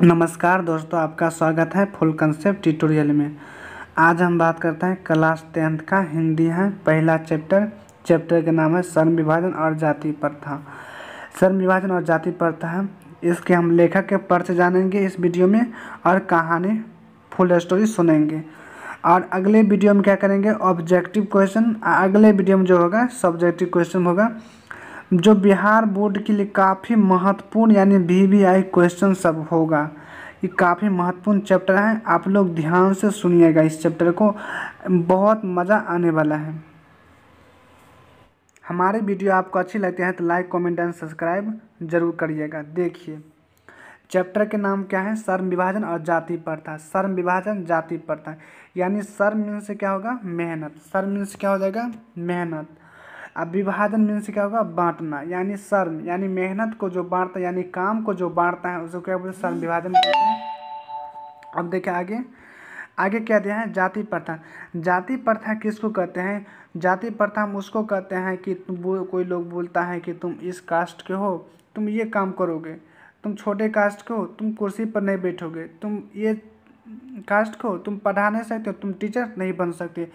नमस्कार दोस्तों, आपका स्वागत है फुल कंसेप्ट ट्यूटोरियल में। आज हम बात करते हैं क्लास 10th का हिंदी है पहला चैप्टर का नाम है श्रम विभाजन और जाति प्रथा। श्रम विभाजन और जाति प्रथा है, इसके हम लेखक के परिचय जानेंगे इस वीडियो में और कहानी फुल स्टोरी सुनेंगे। और अगले वीडियो में क्या करेंगे, ऑब्जेक्टिव क्वेश्चन। अगले वीडियो में जो होगा सब्जेक्टिव क्वेश्चन होगा, जो बिहार बोर्ड के लिए काफ़ी महत्वपूर्ण यानी VVI क्वेश्चन सब होगा। ये काफ़ी महत्वपूर्ण चैप्टर है, आप लोग ध्यान से सुनिएगा इस चैप्टर को, बहुत मज़ा आने वाला है। हमारे वीडियो आपको अच्छी लगती है तो लाइक कमेंट एंड सब्सक्राइब जरूर करिएगा। देखिए चैप्टर के नाम क्या है, श्रम विभाजन और जाति प्रथा। श्रम विभाजन जाति प्रथा यानी श्रम मीन्स से क्या होगा, मेहनत। श्रम मीन्स क्या हो जाएगा, मेहनत। अब विभाजन मीन्स क्या होगा, बांटना। यानी श्रम यानी मेहनत को जो बांटता है यानी काम को जो बांटता है उसको क्या बोलते हैं, श्रम विभाजन बोलते हैं। अब देखिए आगे क्या दिया है, जाति प्रथा। जाति प्रथा किसको कहते हैं, जाति प्रथा हम उसको कहते हैं कि कोई लोग बोलता है कि तुम इस कास्ट के हो, तुम ये काम करोगे। तुम छोटे कास्ट के हो, तुम कुर्सी पर नहीं बैठोगे। तुम ये कास्ट को तुम पढ़ा नहीं सकते हो, तुम टीचर नहीं बन सकते।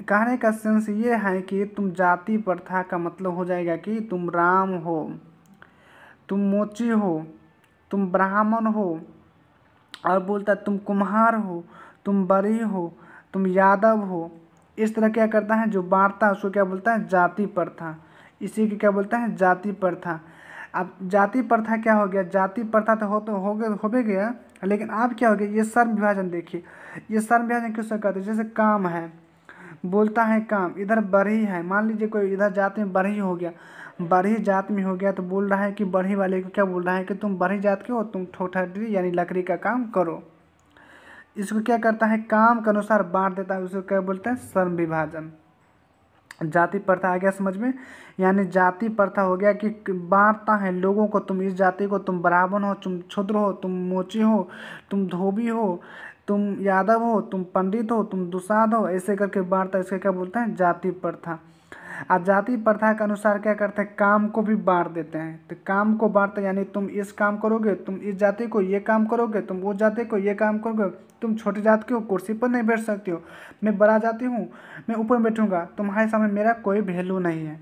कहने का सेंस ये है कि तुम जाति प्रथा का मतलब हो जाएगा कि तुम राम हो, तुम मोची हो, तुम ब्राह्मण हो, और बोलता तुम कुम्हार हो, तुम बरी हो, तुम यादव हो। इस तरह क्या करता है, जो बांटता है उसको क्या बोलता है, जाति प्रथा। इसी की क्या बोलता है, जाति प्रथा। अब जाति प्रथा क्या हो गया, जाति प्रथा तो हो भी गया, लेकिन अब क्या हो गया, ये श्रम विभाजन। देखिए ये श्रम विभाजन किसको कहते हैं, जैसे काम है, बोलता है काम, इधर बढ़ी है, मान लीजिए कोई इधर जाति में बढ़ी हो गया, बढ़ी जात में हो गया, तो बोल रहा है कि बढ़ी वाले को क्या बोल रहा है कि तुम बढ़ी जात के हो, तुम ठोठरी यानी लकड़ी का काम करो। इसको क्या करता है, काम के अनुसार बांट देता है, उसको क्या बोलते हैं, श्रम विभाजन। जाति प्रथा आ गया समझ में, यानी जाति प्रथा हो गया कि बांटता है लोगों को, तुम इस जाति को, तुम ब्राह्मण हो, तुम क्षुद्र हो, तुम मोची हो, तुम धोबी हो, तुम यादव हो, तुम पंडित हो, तुम दुसाध हो, ऐसे करके बांटता है। इसके क्या बोलते हैं, जाति प्रथा। और जाति प्रथा के अनुसार क्या करते हैं, काम को भी बांट देते हैं। तो काम को बांटते हैं यानी तुम इस काम करोगे, तुम इस जाति को ये काम करोगे, तुम उस जाति को ये काम करोगे। तुम छोटी जात के हो, कुर्सी पर नहीं बैठ सकते हो, मैं बड़ा जाति हूँ, मैं ऊपर बैठूंगा, तुम्हारे सामने मेरा कोई वैल्यू नहीं है।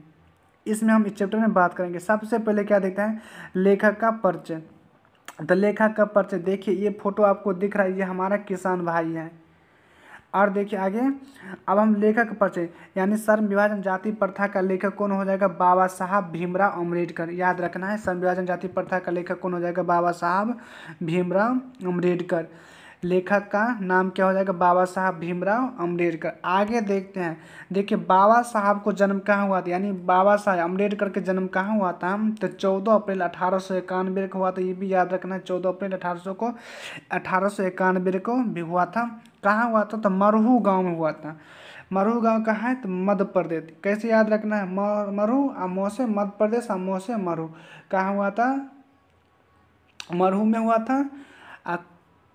इसमें हम इस चैप्टर में बात करेंगे। सबसे पहले क्या देखते हैं, लेखक का परिचय। तो लेखक का परिचय देखिए, ये फोटो आपको दिख रहा है, ये हमारा किसान भाई है। और देखिए आगे, अब हम लेखक परिचय यानी श्रम विभाजन जाति प्रथा का लेखक कौन हो जाएगा, बाबा साहब भीमराव अम्बेडकर। याद रखना है, श्रम विभाजन जाति प्रथा का लेखक कौन हो जाएगा, बाबा साहब भीमराव अम्बेडकर। लेखक का नाम क्या हो जाएगा, बाबा साहब भीमराव अम्बेडकर। आगे देखते हैं, देखिए बाबा साहब को जन्म कहाँ हुआ था, यानी बाबा साहब अम्बेडकर के जन्म कहाँ हुआ था, तो 14 अप्रैल 1891 को हुआ था। ये भी याद रखना है, 14 अप्रैल 1891 को भी हुआ था। कहाँ हुआ था, तो मरहू गांव में हुआ था। मरहू गांव कहाँ है, तो मध्य प्रदेश। कैसे याद रखना है, मरहू अमो से मध्य प्रदेश, अमो से मरहू। कहाँ हुआ था, मरहू में हुआ था।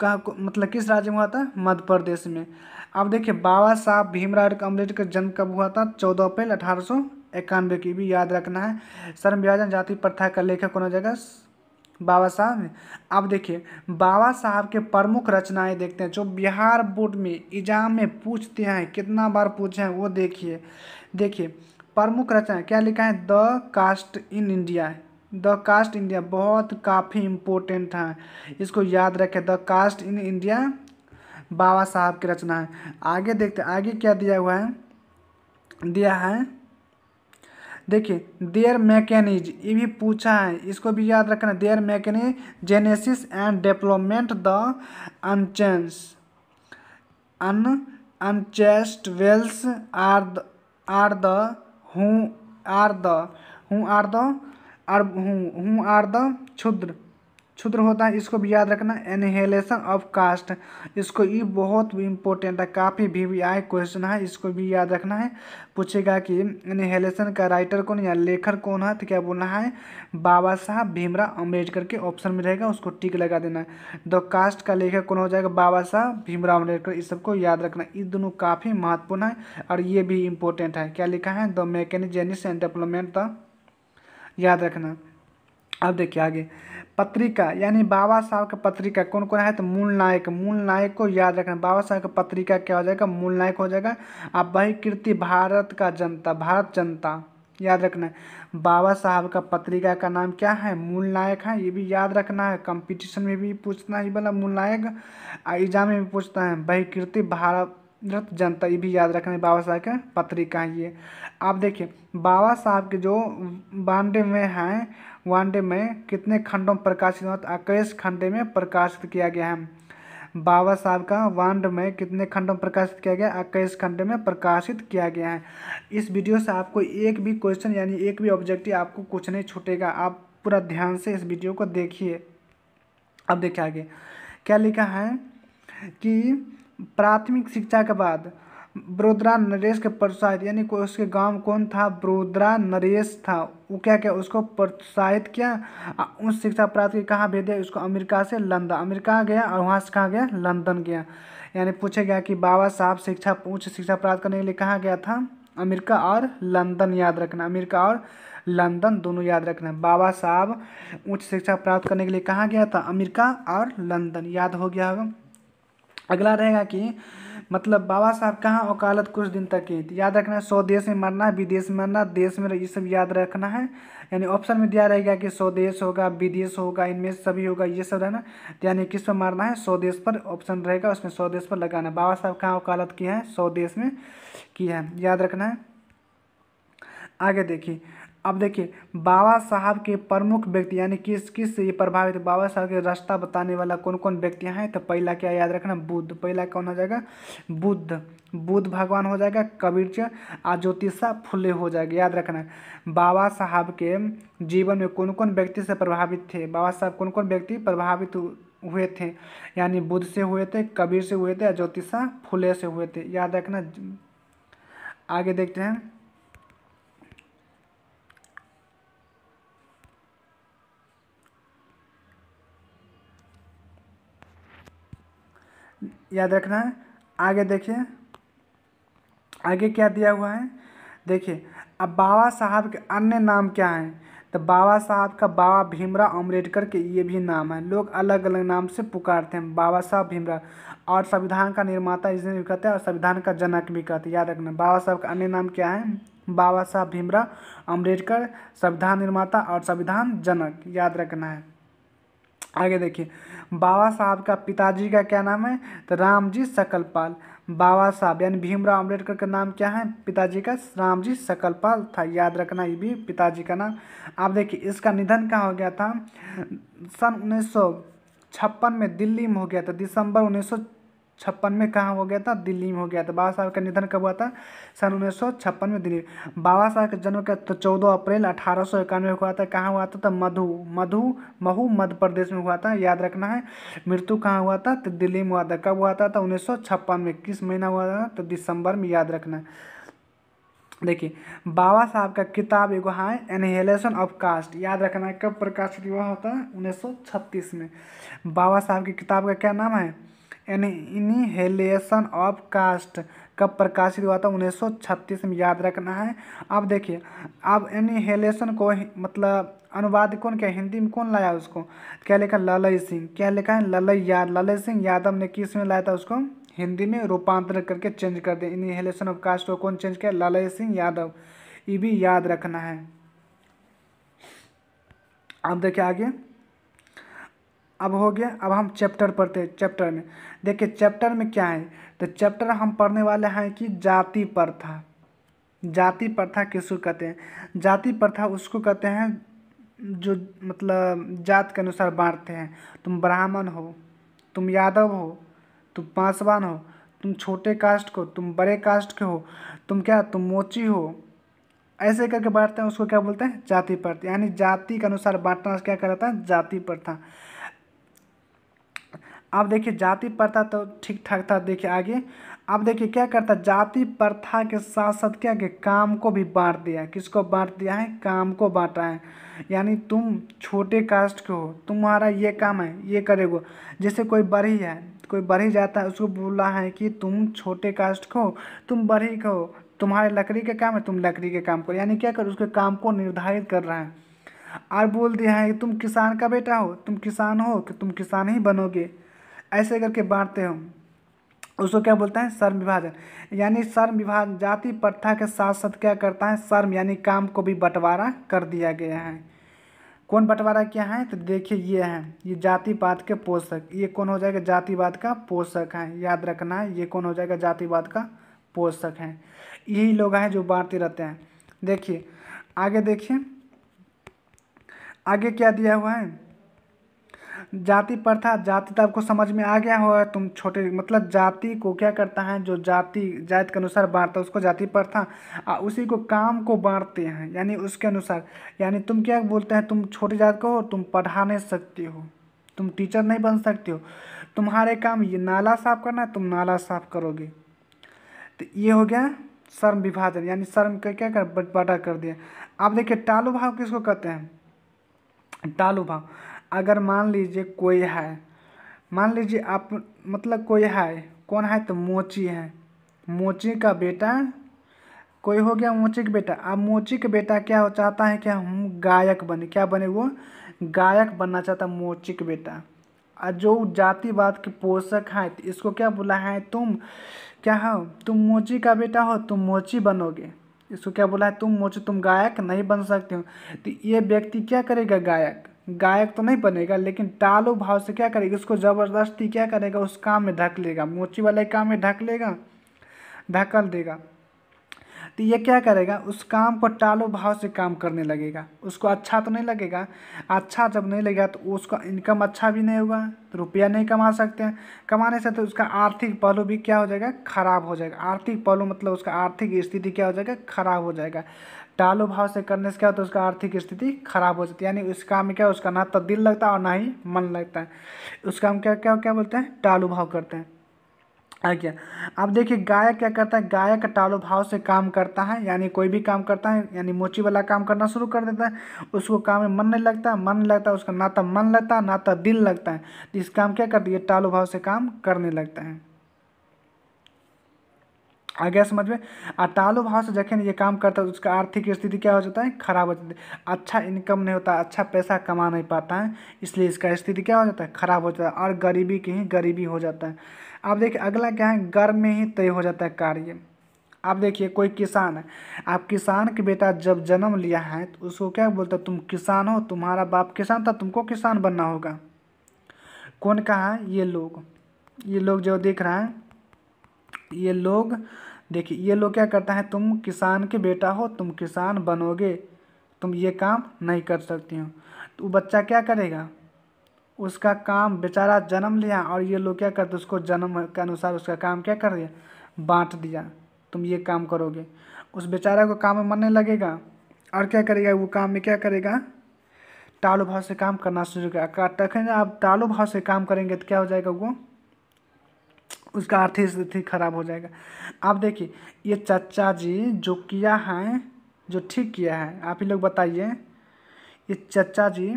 कहाँ मतलब किस राज्य में हुआ था, मध्य प्रदेश में। अब देखिए बाबा साहब भीमराव अम्बेडकर जन्म कब हुआ था, 14 अप्रैल 1891 की भी याद रखना है। श्रम विभाजन जाति प्रथा का लेखक कौन हो जाएगा, बाबा साहब। अब देखिए बाबा साहब के प्रमुख रचनाएं देखते हैं, जो बिहार बोर्ड में एग्जाम में पूछते हैं, कितना बार पूछे हैं वो देखिए। देखिए प्रमुख रचना क्या लिखा है, the caste in India. The caste India बहुत काफ़ी इम्पोर्टेंट है, इसको याद रखें। The caste in India Baba Saheb की रचना है। आगे देखते हैं, आगे क्या दिया हुआ है, दिया है देखिए देयर मैकेनिज, ये भी पूछा है, इसको भी याद रखना। Their mechanism genesis and development the unchaste wells are the who are the क्षुद्र होता है। इसको भी याद रखना, एनहेलेशन ऑफ कास्ट। इसको ये बहुत इंपॉर्टेंट है, काफ़ी VVI क्वेश्चन है, इसको भी याद रखना है। पूछेगा कि एनहेलेशन का राइटर कौन या लेखक कौन है, तो क्या बोलना है, बाबा साहब भीमराव अम्बेडकर के ऑप्शन में रहेगा, उसको टिक लगा देना है। द कास्ट का लेखक कौन हो जाएगा, बाबा साहब भीमराव अम्बेडकर। इस सबको याद रखना, ये दोनों काफ़ी महत्वपूर्ण है और ये भी इंपॉर्टेंट है। क्या लिखा है, the mechanic genesis and development the, याद रखना। अब देखिए आगे, पत्रिका यानी बाबा साहब का पत्रिका कौन कौन है, तो मूल नायक, मूल नायक को याद रखना। बाबा साहब का पत्रिका क्या हो जाएगा, मूल नायक हो जाएगा। अब वही कीर्ति भारत का जनता, भारत जनता याद रखना है। बाबा साहब का पत्रिका का नाम क्या है, मूल नायक है, ये भी याद रखना है। कंपटीशन में भी पूछना है ये वाला मूल नायक, एग्जाम में भी पूछता है। वही कीर्ति भारत जनता, ये भी याद रखना है। बाबा साहब का पत्रिका है ये। आप देखिए बाबा साहब के जो वानडे में हैं, वानडे में कितने खंडों में प्रकाशित हुआ, 21 खंडे में प्रकाशित किया गया है। बाबा साहब का वांड में कितने खंडों में प्रकाशित किया गया, 21 खंड में प्रकाशित किया गया है। इस वीडियो से आपको एक भी क्वेश्चन यानी एक भी ऑब्जेक्टिव आपको कुछ नहीं छूटेगा, आप पूरा ध्यान से इस वीडियो को देखिए। अब देखिए आगे क्या लिखा है कि प्राथमिक शिक्षा के बाद ब्रोद्रा नरेश के प्रोत्साहित, यानी कोई उसके गांव कौन था, ब्रोद्रा नरेश था, वो क्या क्या उसको प्रोत्साहित किया, उच्च शिक्षा प्राप्त की, कहाँ भेजा उसको, अमेरिका से लंदन, अमेरिका गया और वहाँ से कहाँ गया, लंदन गया। यानी पूछे गया कि बाबा साहब उच्च शिक्षा प्राप्त करने के लिए कहाँ गया था, अमेरिका और लंदन, याद रखना, अमेरिका और लंदन दोनों याद रखना। बाबा साहब उच्च शिक्षा प्राप्त करने के लिए कहाँ गया था, अमेरिका और लंदन, याद हो गया होगा। अगला रहेगा कि मतलब बाबा साहब कहाँ वकालत कुछ दिन तक की, याद रखना है। स्वदेश में मरना है, विदेश में मरना, देश में, ये सब याद रखना है। यानी ऑप्शन में दिया रहेगा कि स्वदेश होगा, विदेश होगा, इनमें सभी होगा, ये सब रहना। यानी किस पर मारना है, स्वदेश पर ऑप्शन रहेगा, उसमें स्वदेश पर लगाना है। बाबा साहब कहाँ वकालत की है, स्वदेश में की है, याद रखना है। आगे देखिए, अब देखिए बाबा साहब के प्रमुख व्यक्ति यानी किस किस से ये प्रभावित, बाबा साहब के रास्ता बताने वाला कौन कौन व्यक्ति हैं, तो पहला क्या याद रखना, बुद्ध, पहला कौन हो जाएगा, बुद्ध, बुद्ध भगवान हो जाएगा। कबीर और ज्योतिषा फुले हो जाएगा, याद रखना है। बाबा साहब के जीवन में कौन कौन व्यक्ति से प्रभावित थे, बाबा साहब कौन कौन व्यक्ति प्रभावित हुए थे, यानी बुद्ध से हुए थे, कबीर से हुए थे और ज्योतिषा फुले से हुए थे, याद रखना। आगे देखते हैं, याद रखना है। आगे देखिए आगे क्या दिया हुआ है, देखिए अब बाबा साहब के अन्य नाम क्या हैं, तो बाबा साहब का बाबा भीमराव अम्बेडकर के ये भी नाम है, लोग अलग अलग नाम से पुकारते हैं, बाबा साहब भीमराव, और संविधान का निर्माता इसे भी कहते हैं और संविधान का जनक भी कहते हैं, याद रखना। बाबा साहब का अन्य नाम क्या है, बाबा साहब भीमराव अम्बेडकर, संविधान निर्माता और संविधान जनक, याद रखना है। आगे देखिए बाबा साहब का पिताजी का क्या नाम है, तो रामजी सकलपाल। बाबा साहब यानी भीमराव अम्बेडकर का नाम क्या है, पिताजी का रामजी सकलपाल था, याद रखना ये भी पिताजी का नाम। आप देखिए इसका निधन कहाँ हो गया था, सन 1956 में दिल्ली में हो गया था, दिसंबर 1956 में कहाँ हो गया था, दिल्ली में हो गया था। बाबा साहब का निधन कब हुआ था, सन 1956 में दिल्ली। बाबा साहब का जन्म क्या तो 14 अप्रैल 1891 हुआ था, कहाँ हुआ था, तो महू मध्य प्रदेश में हुआ था, याद रखना है। मृत्यु कहाँ हुआ था, तो दिल्ली में हुआ था, कब हुआ था, तो 1956 में, किस महीना हुआ था, तो दिसंबर में, याद रखना है। देखिए बाबा साहब का किताब एगो है एनहिलेशन ऑफ कास्ट, याद रखना है, कब प्रकाशित हुआ होता है, 1936 में। बाबा साहब की किताब का क्या नाम है, एनहिलेशन ऑफ कास्ट, कब प्रकाशित हुआ था, 1936 में, याद रखना है। अब देखिए अब एनहिलेशन को मतलब अनुवाद कौन किया, हिंदी में कौन लाया उसको, क्या लिखा, ललई सिंह, क्या लिखा है, ललई सिंह यादव ने किस में लाया था उसको, हिंदी में रूपांतरण करके चेंज कर दे। इनहेलेशन ऑफ कास्ट को कौन चेंज किया, ललई सिंह यादव, ये भी याद रखना है। अब देखिए आगे, अब हो गया, अब हम चैप्टर पढ़ते हैं। चैप्टर में देखिए चैप्टर में क्या है, तो चैप्टर हम पढ़ने वाले हैं कि जाति प्रथा। जाति प्रथा किसको कहते हैं, जाति प्रथा उसको कहते हैं जो मतलब जात के अनुसार बांटते हैं, तुम ब्राह्मण हो, तुम यादव हो, तुम पासवान हो, तुम छोटे कास्ट को, तुम बड़े कास्ट के हो, तुम क्या, तुम मोची हो, ऐसे करके बांटते हैं, उसको क्या बोलते हैं, जाति प्रथा। यानी जाति के अनुसार बांटना क्या कहलाता है, जाति प्रथा। अब देखिए जाति प्रथा तो ठीक ठाक था, देखिए आगे। अब देखिए क्या करता है, जाति प्रथा के साथ साथ क्या कि काम को भी बांट दिया है, किसको बांट दिया है, काम को बांटा है। यानी तुम छोटे कास्ट के हो, तुम्हारा ये काम है, ये करेगो। जैसे कोई बढ़ी है, कोई बढ़ी जाता है, उसको बोला है कि तुम छोटे कास्ट को हो, तुम बढ़ी को, तुम्हारे लकड़ी के काम है, तुम लकड़ी के काम करो। यानी क्या करो, उसके काम को निर्धारित कर रहा है। और बोल दिया है कि तुम किसान का बेटा हो, तुम किसान हो कि तुम किसान ही बनोगे, ऐसे करके बांटते हो, उसको क्या बोलते हैं, श्रम विभाजन। यानी श्रम विभाजन जाति प्रथा के साथ साथ क्या करता है, श्रम यानी काम को भी बंटवारा कर दिया गया है। कौन बंटवारा किया है, तो देखिए ये है, ये जातिवाद के पोषक, ये कौन हो जाएगा, जातिवाद का पोषक है, याद रखना है, ये कौन हो जाएगा, जातिवाद का पोषक है। यही लोग हैं जो बांटते रहते हैं। देखिए आगे, देखिए आगे क्या दिया हुआ है, जाति प्रथा, जाति तो आपको समझ में आ गया होगा, तुम छोटे मतलब जाति को क्या करता है, जो जाति जाति के अनुसार बांटता है उसको जाति प्रथा, उसी को काम को बांटते हैं यानी उसके अनुसार। यानी तुम क्या बोलते हैं, तुम छोटी जात को हो, तुम पढ़ा नहीं सकते हो, तुम टीचर नहीं बन सकते हो, तुम्हारे काम ये नाला साफ करना है, तुम नाला साफ करोगे। तो ये हो गया श्रम विभाजन, यानी श्रम का क्या कर बटा कर दिया। अब देखिए टालू भाव किसको कहते हैं, टालू भाव, अगर मान लीजिए कोई है, मान लीजिए आप मतलब कोई है, कौन है, तो मोची है, मोची का बेटा कोई हो गया, मोची का बेटा। अब मोची का बेटा क्या हो चाहता है, क्या हम गायक बने, क्या बने, वो गायक बनना चाहता मोची का बेटा। और जो जातिवाद के पोषक हैं तो इसको क्या बोला है, तुम क्या हो, तुम मोची का बेटा हो, तुम मोची बनोगे। इसको क्या बोला है, तुम मोची, तुम गायक नहीं बन सकते हो। तो ये व्यक्ति क्या करेगा, गायक, गायक तो नहीं बनेगा, लेकिन टालू भाव से क्या करेगा, इसको ज़बरदस्ती क्या करेगा, उस काम में ढक लेगा, मोची वाले काम में ढक लेगा, ढकल देगा। तो ये क्या करेगा, उस काम को टालू भाव से काम करने लगेगा, उसको अच्छा तो नहीं लगेगा, अच्छा जब नहीं लगेगा तो उसका इनकम अच्छा भी नहीं होगा, तो रुपया नहीं कमा सकते हैं, कमाने से तो उसका आर्थिक पहलू भी क्या हो जाएगा, खराब हो जाएगा। आर्थिक पहलू मतलब उसका आर्थिक स्थिति क्या हो जाएगा, खराब हो जाएगा। टालू भाव से करने से क्या होता है, उसका आर्थिक स्थिति खराब हो जाती है, यानी उस काम में क्या, उसका ना तो दिल लगता है और ना ही मन लगता है। उस काम क्या क्या क्या बोलते हैं, टालू भाव करते हैं। आज्ञा। अब देखिए गायक क्या करता है, गायक टालू भाव से काम करता है, यानी कोई भी काम करता है, यानी मोची वाला काम करना शुरू कर देता है, उसको काम में मन नहीं लगता, मन नहीं लगता, उसका ना तो मन लगता ना तो दिल लगता है, तो इस काम क्या करती है, टालू भाव से काम करने लगता है। आ गया समझ में। और टालू भाव से जखन ये काम करता है उसका आर्थिक स्थिति क्या हो जाता है, खराब हो जाती है, अच्छा इनकम नहीं होता, अच्छा पैसा कमा नहीं पाता है, इसलिए इसका स्थिति क्या हो जाता है, खराब हो जाता है, और गरीबी की ही गरीबी हो जाता है। अब देखिए अगला क्या है, गर्भ में ही तय हो जाता है कार्य। आप देखिए कोई किसान है, आप किसान के बेटा जब जन्म लिया है तो उसको क्या बोलता है, तुम किसान हो, तुम्हारा बाप किसान था, तुमको किसान बनना होगा। कौन कहा है, ये लोग जो दिख रहा है, ये लोग देखिए, ये लोग क्या करता है, तुम किसान के बेटा हो, तुम किसान बनोगे, तुम ये काम नहीं कर सकती हो। तो वो बच्चा क्या करेगा, उसका काम, बेचारा जन्म लिया और ये लोग क्या करते, उसको जन्म के अनुसार उसका काम क्या कर दिया, बांट दिया, तुम ये काम करोगे। उस बेचारा को काम में मन नहीं लगेगा और क्या करेगा, वो काम में क्या करेगा, टालू भाव से काम करना शुरू करेगा। तखन आप टालू भाव से काम करेंगे तो क्या हो जाएगा, वो उसका आर्थिक स्थिति खराब हो जाएगा। आप देखिए ये चाचा जी जो किया है, जो ठीक किया है, आप ही लोग बताइए, ये चाचा जी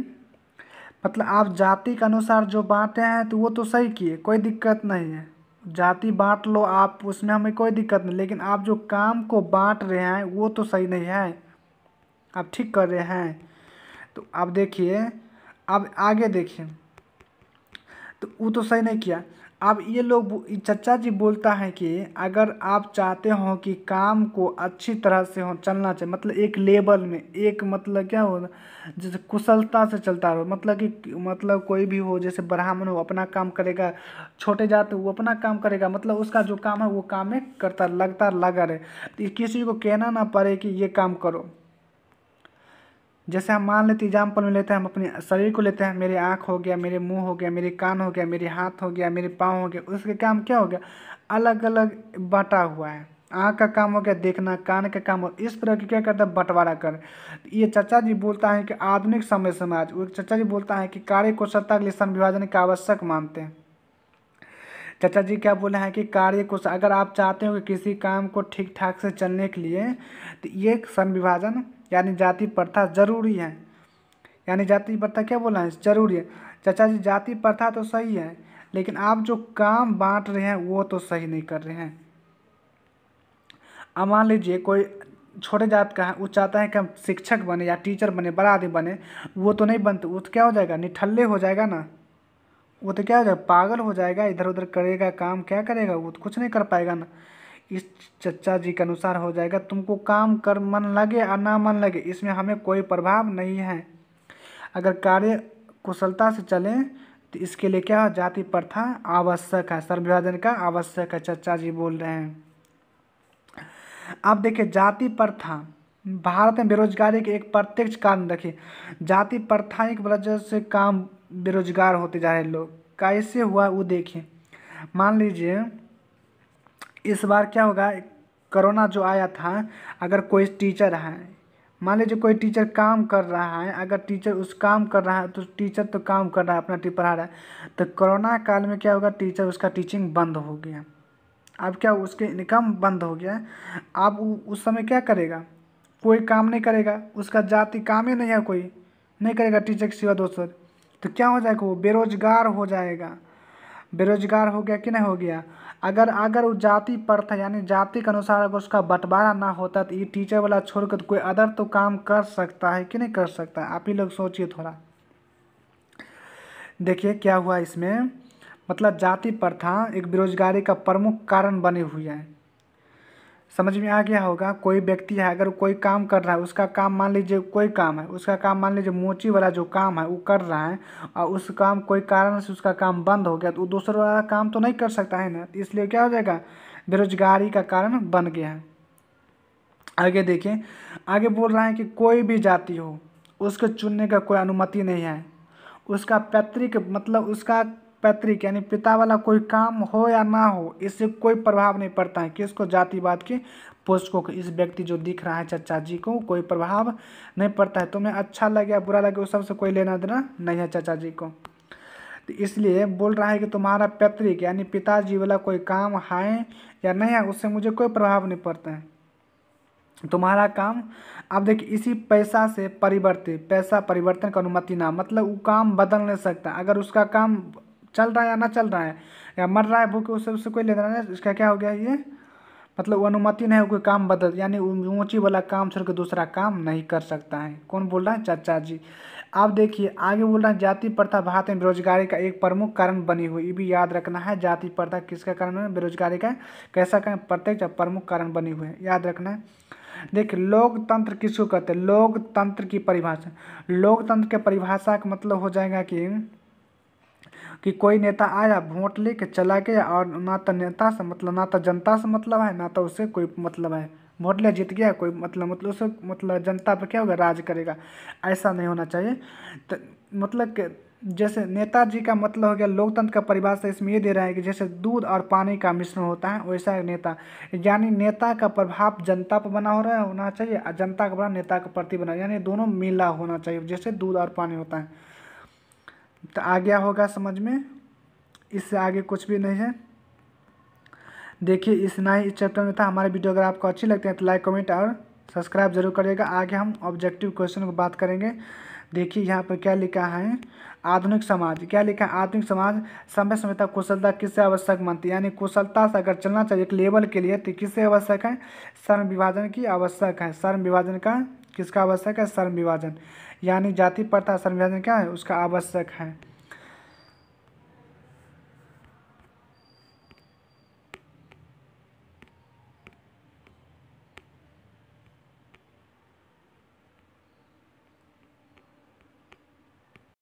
मतलब आप जाति के अनुसार जो बांटे हैं तो वो तो सही किए, कोई दिक्कत नहीं है, जाति बांट लो आप, उसमें हमें कोई दिक्कत नहीं, लेकिन आप जो काम को बांट रहे हैं वो तो सही नहीं है, आप ठीक कर रहे हैं। तो आप देखिए, अब आगे देखिए, तो वो तो सही नहीं किया। अब ये लोग चचा जी बोलता है कि अगर आप चाहते हो कि काम को अच्छी तरह से हो चलना चाहिए, मतलब एक लेवल में, एक मतलब क्या हो, जैसे कुशलता से चलता रहो, मतलब कि मतलब कोई भी हो, जैसे ब्राह्मण हो अपना काम करेगा, छोटे जाते वो अपना काम करेगा, मतलब उसका जो काम है वो काम में करता लगता लगा रहे, तो किसी को कहना ना पड़े कि ये काम करो। जैसे हम मान लेते एग्जाम्पल में लेते हैं, हम अपने शरीर को लेते हैं, मेरे आँख हो गया, मेरे मुंह हो गया, मेरे कान हो गया, मेरे हाथ हो गया, मेरे पाँव हो गया, उसके काम क्या हो गया, अलग अलग बटा हुआ है। आँख का काम हो गया देखना, कान का काम हो, इस तरह की क्या करता है, बंटवारा कर। ये चाचा जी बोलता है कि आधुनिक समय समाज, वो चाचा जी बोलता है कि कार्य कुशलता के लिए श्रम विभाजन का आवश्यक मानते हैं। चाचा जी क्या बोले हैं कि कार्य को, अगर आप चाहते हो कि किसी काम को ठीक ठाक से चलने के लिए, तो ये श्रम विभाजन यानी जाति प्रथा जरूरी है। यानी जाति प्रथा क्या बोला है, जरूरी है। चाचा जी जाति प्रथा तो सही है, लेकिन आप जो काम बांट रहे हैं वो तो सही नहीं कर रहे हैं। अब मान लीजिए कोई छोटे जात का है, वो चाहता है कि हम शिक्षक बने या टीचर बने, बड़ा आदमी बने, वो तो नहीं बनते, वो तो क्या हो जाएगा, निठल्ले हो जाएगा ना, वो तो क्या हो जाएगा, पागल हो जाएगा, इधर उधर करेगा काम, क्या करेगा, वो तो कुछ नहीं कर पाएगा ना। इस चचा जी के अनुसार हो जाएगा, तुमको काम कर मन लगे या ना मन लगे इसमें हमें कोई प्रभाव नहीं है। अगर कार्य कुशलता से चले तो इसके लिए क्या है, जाति प्रथा आवश्यक है, सर्व विभाजन का आवश्यक है, चचा जी बोल रहे हैं। अब देखिए जाति प्रथा भारत में बेरोजगारी के एक प्रत्यक्ष कारण, देखिए जाति प्रथा की वजह से काम बेरोजगार होते जा रहे लोग, कैसे हुआ वो देखिए। मान लीजिए इस बार क्या होगा, कोरोना जो आया था, अगर कोई टीचर है, मान लीजिए कोई टीचर काम कर रहा है, अगर टीचर उस काम कर रहा है तो टीचर तो काम कर रहा है, अपना पढ़ा रहा है, तो कोरोना काल में क्या होगा, टीचर उसका टीचिंग बंद हो गया। अब क्या उसके इनकम बंद हो गया, अब उस समय क्या करेगा, कोई काम नहीं करेगा, उसका जाति काम ही नहीं है, कोई नहीं करेगा टीचर के सिवा दूसर, तो क्या हो जाएगा, वो बेरोजगार हो जाएगा। बेरोजगार हो गया कि नहीं हो गया। अगर अगर वो जाति प्रथा यानी जाति के अनुसार अगर उसका बंटवारा ना होता तो ये टीचर वाला छोड़कर तो कोई अदर तो काम कर सकता है कि नहीं कर सकता है, आप ही लोग सोचिए थोड़ा। देखिए क्या हुआ इसमें, मतलब जाति प्रथा एक बेरोजगारी का प्रमुख कारण बनी हुई है। समझ में आ गया होगा। कोई व्यक्ति है, अगर कोई काम कर रहा है, उसका काम मान लीजिए कोई काम है, उसका काम मान लीजिए मोची वाला जो काम है वो कर रहा है, और उस काम कोई कारण से उसका काम बंद हो गया, तो वो दूसरा वाला काम तो नहीं कर सकता है ना, इसलिए क्या हो जाएगा, बेरोजगारी का कारण बन गया है। आगे देखिए, आगे बोल रहा है कि कोई भी जाति हो उसको चुनने का कोई अनुमति नहीं है। उसका पैतृक मतलब उसका पैतृक यानी पिता वाला कोई काम हो या ना हो, इससे कोई प्रभाव नहीं पड़ता है किसको, जातिवाद के पोस्ट को। इस व्यक्ति जो दिख रहा है चचा जी को कोई प्रभाव नहीं पड़ता है। तुम्हें अच्छा लगे या बुरा लगे उस सबसे कोई लेना देना नहीं है चचा जी को। तो इसलिए बोल रहा है कि तुम्हारा पैतृक यानी पिताजी वाला कोई काम है या नहीं है, उससे मुझे कोई प्रभाव नहीं पड़ता है, तुम्हारा काम। अब देखिए इसी पैसा से परिवर्तित, पैसा परिवर्तन का अनुमति ना, मतलब वो काम बदल नहीं सकता। अगर उसका काम चल रहा है या ना चल रहा है या मर रहा है भूखे, उससे कोई लेना नहीं। इसका क्या हो गया ये, मतलब वो अनुमति नहीं है कोई काम बदल, यानी ऊंची वाला काम छोड़ के दूसरा काम नहीं कर सकता है। कौन बोल रहा है, चाचा जी। आप देखिए आगे बोल रहा है जाति प्रथा भारत में बेरोजगारी का एक प्रमुख कारण बनी हुई। ये भी याद रखना है, जाति प्रथा किसका कारण है, बेरोजगारी का कैसा कारण, प्रत्यक्ष प्रमुख कारण बनी हुई है, याद रखना है। देखिए लोकतंत्र किसको कहते हैं, लोकतंत्र की परिभाषा, लोकतंत्र के परिभाषा का मतलब हो जाएगा कि कोई नेता आया वोट लेके चला गया, और ना तो नेता से मतलब, ना तो जनता से मतलब है, ना तो उससे कोई मतलब है, वोट ले जीत गया कोई मतलब उससे मतलब जनता पर क्या होगा, राज करेगा, ऐसा नहीं होना चाहिए। तो मतलब कि जैसे नेताजी का मतलब हो गया, लोकतंत्र का परिभाषा इसमें ये दे रहा है कि जैसे दूध और पानी का मिश्रण होता है वैसा एक नेता, यानी नेता का प्रभाव जनता पर बना हो रहा है होना चाहिए, और जनता का प्रभाव नेता के प्रति बना, यानी दोनों मिला होना चाहिए, जैसे दूध और पानी होता है। तो आ गया होगा समझ में, इससे आगे कुछ भी नहीं है। देखिए इतना ही इस चैप्टर में था। हमारे वीडियो अगर आपको अच्छी लगती है तो लाइक कमेंट और सब्सक्राइब जरूर करिएगा। आगे हम ऑब्जेक्टिव क्वेश्चन को बात करेंगे। देखिए यहाँ पर क्या लिखा है, आधुनिक समाज, क्या लिखा है, आधुनिक समाज समय सभ्यता कुशलता किससे आवश्यक मानती है, यानी कुशलता से अगर चलना चाहिए एक लेवल के लिए तो किससे आवश्यक है, श्रम विभाजन की आवश्यक है। श्रम विभाजन का किसका आवश्यक है, श्रम विभाजन, यानी जाति प्रथा श्रम विभाजन क्या है उसका आवश्यक है।